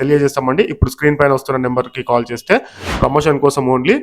తెలియజేస్తామండి. ఇప్పుడు స్క్రీన్ పైన వస్తున్న నెంబర్కి కాల్ చేస్తే ప్రమోషన్ కోసం ఓన్లీ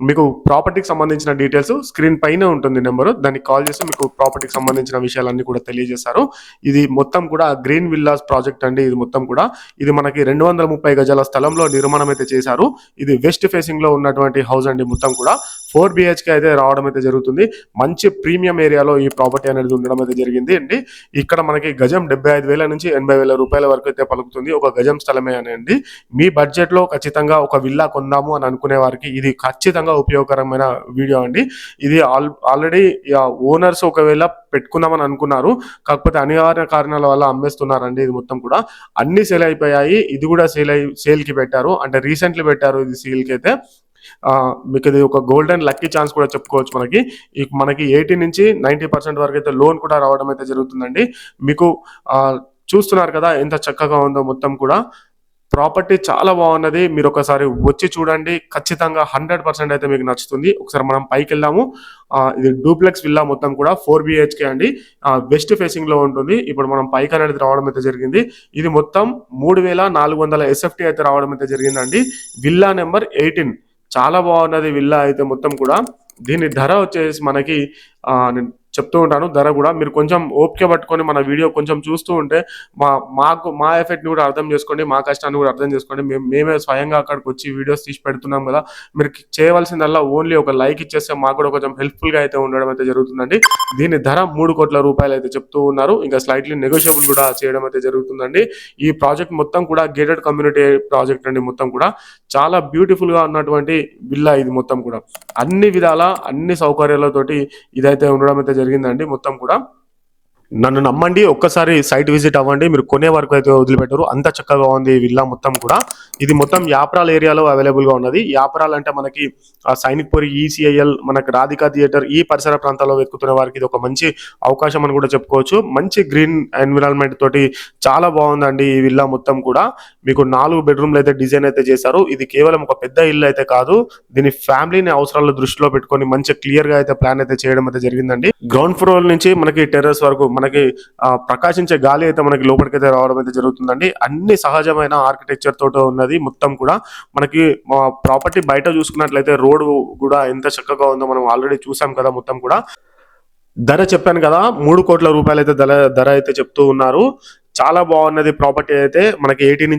మీకు ప్రాపర్టీకి సంబంధించిన డీటెయిల్స్ స్క్రీన్ పైన ఉంటుంది నెంబరు. దానికి కాల్ చేస్తే మీకు ప్రాపర్టీకి సంబంధించిన విషయాలన్నీ కూడా తెలియజేస్తారు. ఇది మొత్తం కూడా గ్రీన్ విల్లాస్ ప్రాజెక్ట్ అండి. ఇది మొత్తం కూడా ఇది మనకి 230 గజాల స్థలంలో నిర్మాణం అయితే చేశారు. ఇది వెస్ట్ ఫేసింగ్ లో ఉన్నటువంటి హౌస్ అండి. మొత్తం కూడా 4 BHK అయితే రావడం అయితే జరుగుతుంది. మంచి ప్రీమియం ఏరియాలో ఈ ప్రాపర్టీ అనేది ఉండడం అయితే జరిగింది అండి. ఇక్కడ మనకి గజం 75,000 నుంచి 80,000 రూపాయల వరకు అయితే పలుకుతుంది. ఒక గజం స్థలమే అండి. మీ బడ్జెట్ లో ఖచ్చితంగా ఒక విల్లా కొందాము అని అనుకునే వారికి ఇది ఖచ్చితంగా ఉపయోగకరమైన వీడియో అండి. ఇది ఆల్రెడీ ఓనర్స్ ఒకవేళ పెట్టుకుందామని అనుకున్నారు, కాకపోతే అనివార్య కారణాల వల్ల అమ్మేస్తున్నారండి. ఇది మొత్తం కూడా అన్ని సేల్ అయిపోయాయి. ఇది కూడా సేల్ కి పెట్టారు, అంటే రీసెంట్లీ పెట్టారు ఇది సేల్ కి అయితే. మీకు ఇది ఒక గోల్డెన్ లక్కీ ఛాన్స్ కూడా చెప్పుకోవచ్చు. మనకి 80 నుంచి 90% వరకు అయితే లోన్ కూడా రావడం అయితే జరుగుతుందండి. మీకు చూస్తున్నారు కదా ఎంత చక్కగా ఉందో. మొత్తం కూడా ప్రాపర్టీ చాలా బాగున్నది. మీరు ఒకసారి వచ్చి చూడండి, ఖచ్చితంగా 100% అయితే మీకు నచ్చుతుంది. ఒకసారి మనం పైకి వెళ్దాము. ఇది డూప్లెక్స్ విల్లా మొత్తం కూడా 4 BHK అండి. వెస్ట్ ఫేసింగ్ లో ఉంటుంది. ఇప్పుడు మనం పైకి అనేది రావడం అయితే జరిగింది. ఇది మొత్తం 3,400 SFT అయితే రావడం అయితే జరిగిందండి. విల్లా నెంబర్ 18 చాలా బాగున్నది విల్లా అయితే మొత్తం కూడా. దీని ధర వచ్చేసి మనకి నేను చెప్తూ ఉంటాను ధర కూడా. మీరు కొంచెం ఓపిక పట్టుకొని మన వీడియో కొంచెం చూస్తూ ఉంటే మా ఎఫెక్ట్ని కూడా అర్థం చేసుకోండి, మా కష్టాన్ని కూడా అర్థం చేసుకోండి. మేమే స్వయంగా అక్కడికి వచ్చి వీడియోస్ తీసి పెడుతున్నాం కదా. మీరు చేయవలసిందల్లా ఓన్లీ ఒక లైక్ ఇచ్చేస్తే మాకు కూడా కొంచెం హెల్ప్ఫుల్గా అయితే ఉండడం అయితే జరుగుతుందండి. దీని ధర 3 కోట్ల రూపాయలు అయితే చెప్తూ ఉన్నారు. ఇంకా స్లైట్లీ నెగోషియబుల్ కూడా చేయడం అయితే జరుగుతుందండి. ఈ ప్రాజెక్ట్ మొత్తం కూడా గేటెడ్ కమ్యూనిటీ ప్రాజెక్ట్ అండి. మొత్తం కూడా చాలా బ్యూటిఫుల్ గా ఉన్నటువంటి విల్లా ఇది. మొత్తం కూడా అన్ని విధాల అన్ని సౌకర్యాలతోటి ఇదైతే ఉండడం అయితే జరిగిందండి. మొత్తం కూడా నన్ను నమ్మండి, ఒక్కసారి సైట్ విజిట్ అవ్వండి, మీరు కొనే వరకు అయితే వదిలిపెట్టరు. అంత చక్కగా ఉంది ఈ విల్లా మొత్తం కూడా. ఇది మొత్తం యాప్రాల్ ఏరియాలో అవైలబుల్ గా ఉన్నది. యాప్రాల్ అంటే మనకి సైనిక్పురి, ECIL, మనకి రాధికా థియేటర్ ఈ పరిసర ప్రాంతాల్లో వెతుకుతున్న వారికి ఇది ఒక మంచి అవకాశం అని కూడా చెప్పుకోవచ్చు. మంచి గ్రీన్ ఎన్విరాన్మెంట్ తోటి చాలా బాగుందండి ఈ విల్లా మొత్తం కూడా. మీకు 4 బెడ్రూమ్లు అయితే డిజైన్ అయితే చేశారు. ఇది కేవలం ఒక పెద్ద ఇల్లు అయితే కాదు. దీని ఫ్యామిలీని అవసరాలు దృష్టిలో పెట్టుకొని మంచి క్లియర్ గా అయితే ప్లాన్ అయితే చేయడం అయితే జరిగిందండి. గ్రౌండ్ ఫ్లోర్ నుంచి మనకి టెర్రస్ వరకు మనకి ప్రకాశించే గాలి అయితే మనకి లోపలికైతే రావడం అయితే జరుగుతుందండి. అన్ని సహజమైన ఆర్కిటెక్చర్ తోటి ఉన్నది మొత్తం కూడా. మనకి ప్రాపర్టీ బయట చూసుకున్నట్లయితే రోడ్ కూడా ఎంత చక్కగా ఉందో మనం ఆల్రెడీ చూసాం కదా. మొత్తం కూడా ధర చెప్పాను కదా, 3 కోట్ల రూపాయలు అయితే ధర అయితే చెప్తూ ఉన్నారు. చాలా బాగున్నది ప్రాపర్టీ అయితే. మనకి 80 నుంచి